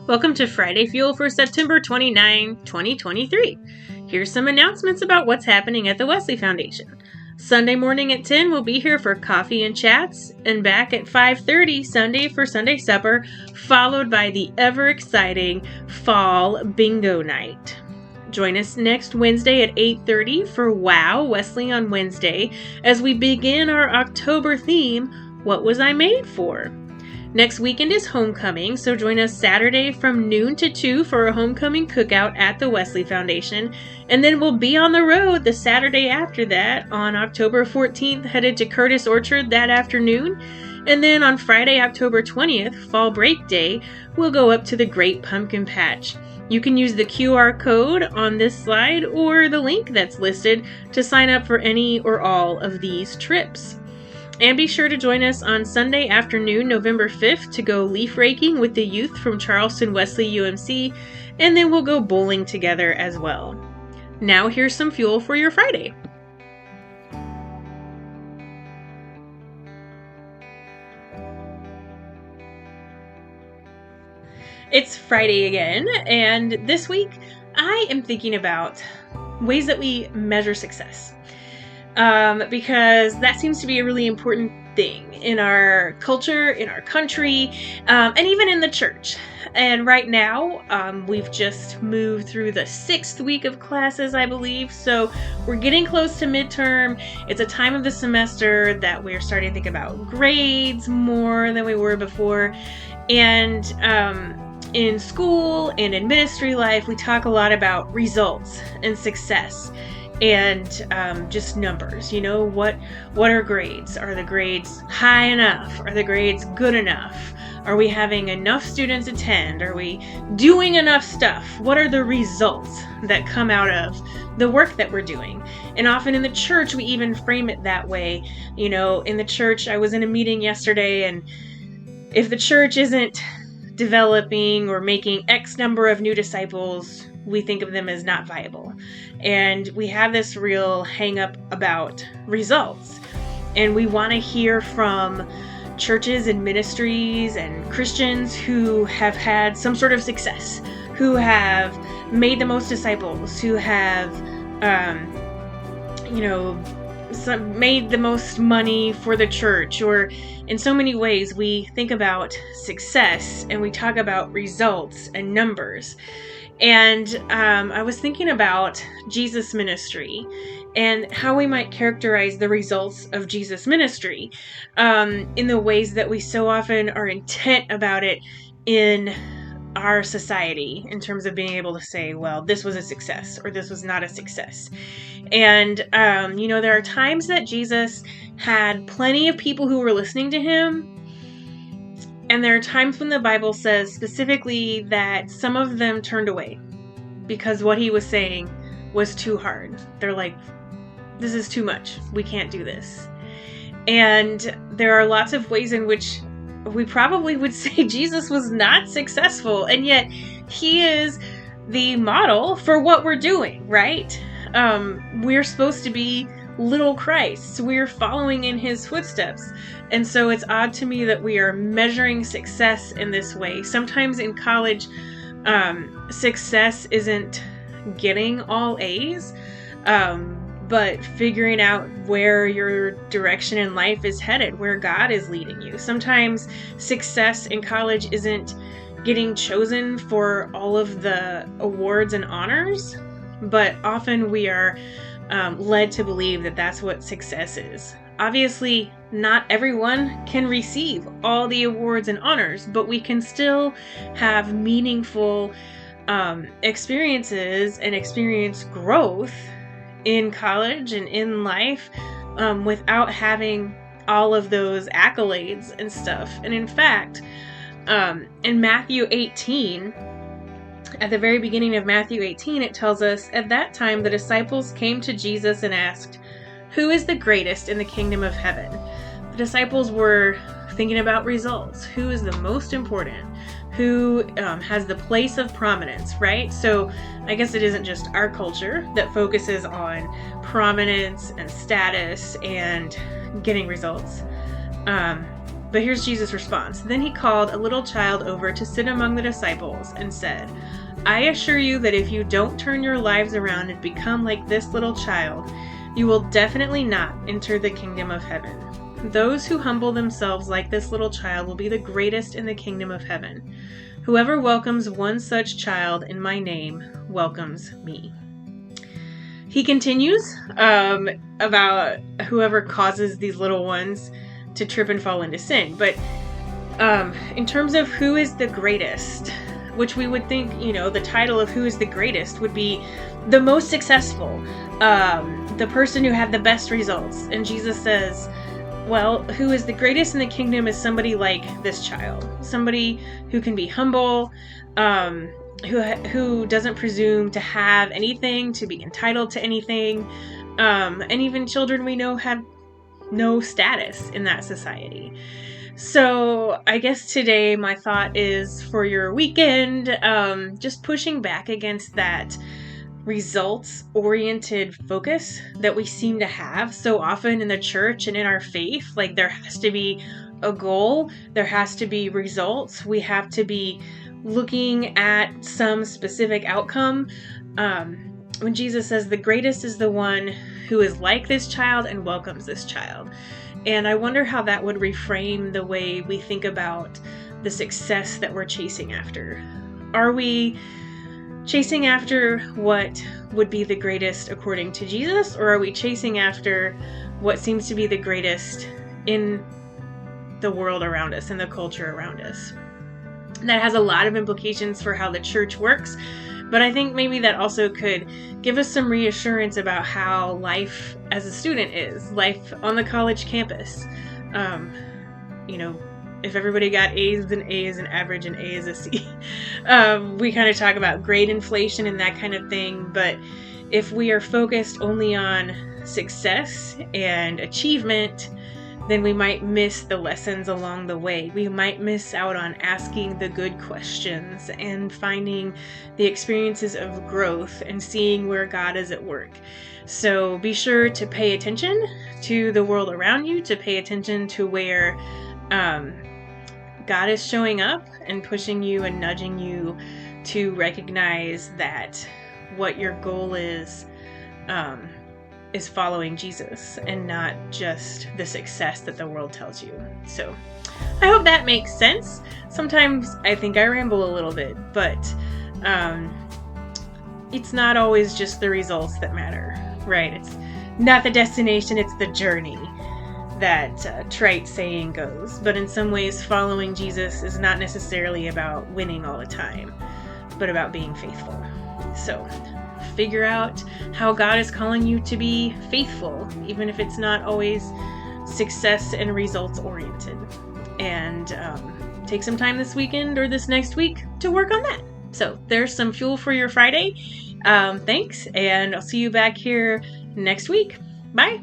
Welcome to Friday Fuel for September 29, 2023. Here's some announcements about what's happening at the Wesley Foundation. Sunday morning at 10, we'll be here for coffee and chats, and back at 5:30 Sunday for Sunday supper, followed by the ever-exciting Fall Bingo Night. Join us next Wednesday at 8:30 for Wow Wesley on Wednesday as we begin our October theme, What Was I Made For? Next weekend is homecoming, so join us Saturday from noon to 2 for a homecoming cookout at the Wesley Foundation, and then we'll be on the road the Saturday after that on October 14th, headed to Curtis Orchard that afternoon, and then on Friday, October 20th, Fall Break Day, we'll go up to the Great Pumpkin Patch. You can use the QR code on this slide or the link that's listed to sign up for any or all of these trips. And be sure to join us on Sunday afternoon, November 5th, to go leaf raking with the youth from Charleston Wesley UMC, and then we'll go bowling together as well. Now here's some fuel for your Friday. It's Friday again, and this week I am thinking about ways that we measure success. Because that seems to be a really important thing in our culture, in our country, and even in the church. And right now, we've just moved through the 6th week of classes, I believe. So we're getting close to midterm. It's a time of the semester that we're starting to think about grades more than we were before. And in school and in ministry life, we talk a lot about results and success. And just numbers, what are grades? Are the grades high enough? Are the grades good enough? Are we having enough students attend? Are we doing enough stuff? What are the results that come out of the work that we're doing? And often in the church, we even frame it that way. In the church, I was in a meeting yesterday, and if the church isn't developing or making X number of new disciples, we think of them as not viable. And we have this real hang up about results. And we want to hear from churches and ministries and Christians who have had some sort of success, who have made the most disciples, who have, made the most money for the church. Or in so many ways, we think about success and we talk about results and numbers. And I was thinking about Jesus' ministry and how we might characterize the results of Jesus' ministry in the ways that we so often are intent about it in our society, in terms of being able to say, well, this was a success or this was not a success. And, there are times that Jesus had plenty of people who were listening to him. And there are times when the Bible says specifically that some of them turned away because what he was saying was too hard. They're like, this is too much. We can't do this. And there are lots of ways in which we probably would say Jesus was not successful, and yet he is the model for what we're doing, right? We're supposed to be little Christ. We're following in his footsteps. And so it's odd to me that we are measuring success in this way. Sometimes in college, success isn't getting all A's, but figuring out where your direction in life is headed, where God is leading you. Sometimes success in college isn't getting chosen for all of the awards and honors, but often we are led to believe that that's what success is. Obviously, not everyone can receive all the awards and honors, but we can still have meaningful experiences and experience growth in college and in life without having all of those accolades and stuff. And in fact, in Matthew 18, at the very beginning of Matthew 18, it tells us, at that time the disciples came to Jesus and asked, "Who is the greatest in the kingdom of heaven?" The disciples were thinking about results. Who is the most important? Who has the place of prominence, right? So I guess it isn't just our culture that focuses on prominence and status and getting results. But here's Jesus' response. Then he called a little child over to sit among the disciples and said, I assure you that if you don't turn your lives around and become like this little child, you will definitely not enter the kingdom of heaven. Those who humble themselves like this little child will be the greatest in the kingdom of heaven. Whoever welcomes one such child in my name welcomes me. He continues about whoever causes these little ones to trip and fall into sin. But in terms of who is the greatest, which we would think, the title of who is the greatest would be the most successful, the person who had the best results. And Jesus says, well, who is the greatest in the kingdom is somebody like this child, somebody who can be humble, who doesn't presume to have anything, to be entitled to anything, and even children we know have no status in that society. So I guess today my thought is for your weekend, just pushing back against that results-oriented focus that we seem to have so often in the church and in our faith. Like there has to be a goal, there has to be results, we have to be looking at some specific outcome. When Jesus says the greatest is the one who is like this child and welcomes this child. And I wonder how that would reframe the way we think about the success that we're chasing after. Are we chasing after what would be the greatest according to Jesus, or are we chasing after what seems to be the greatest in the world around us, in the culture around us? That has a lot of implications for how the church works, but I think maybe that also could give us some reassurance about how life as a student is, life on the college campus. If everybody got A's, then A is an average and A is a C. We kind of talk about grade inflation and that kind of thing, but if we are focused only on success and achievement, then we might miss the lessons along the way. We might miss out on asking the good questions and finding the experiences of growth and seeing where God is at work. So be sure to pay attention to the world around you, to pay attention to where God is showing up and pushing you and nudging you to recognize that what your goal is following Jesus and not just the success that the world tells you. So I hope that makes sense. Sometimes I think I ramble a little bit, but it's not always just the results that matter, right? It's not the destination, it's the journey. That trite saying goes. But in some ways, following Jesus is not necessarily about winning all the time, but about being faithful. So figure out how God is calling you to be faithful, even if it's not always success and results oriented. And take some time this weekend or this next week to work on that. So there's some fuel for your Friday. Thanks, and I'll see you back here next week. Bye.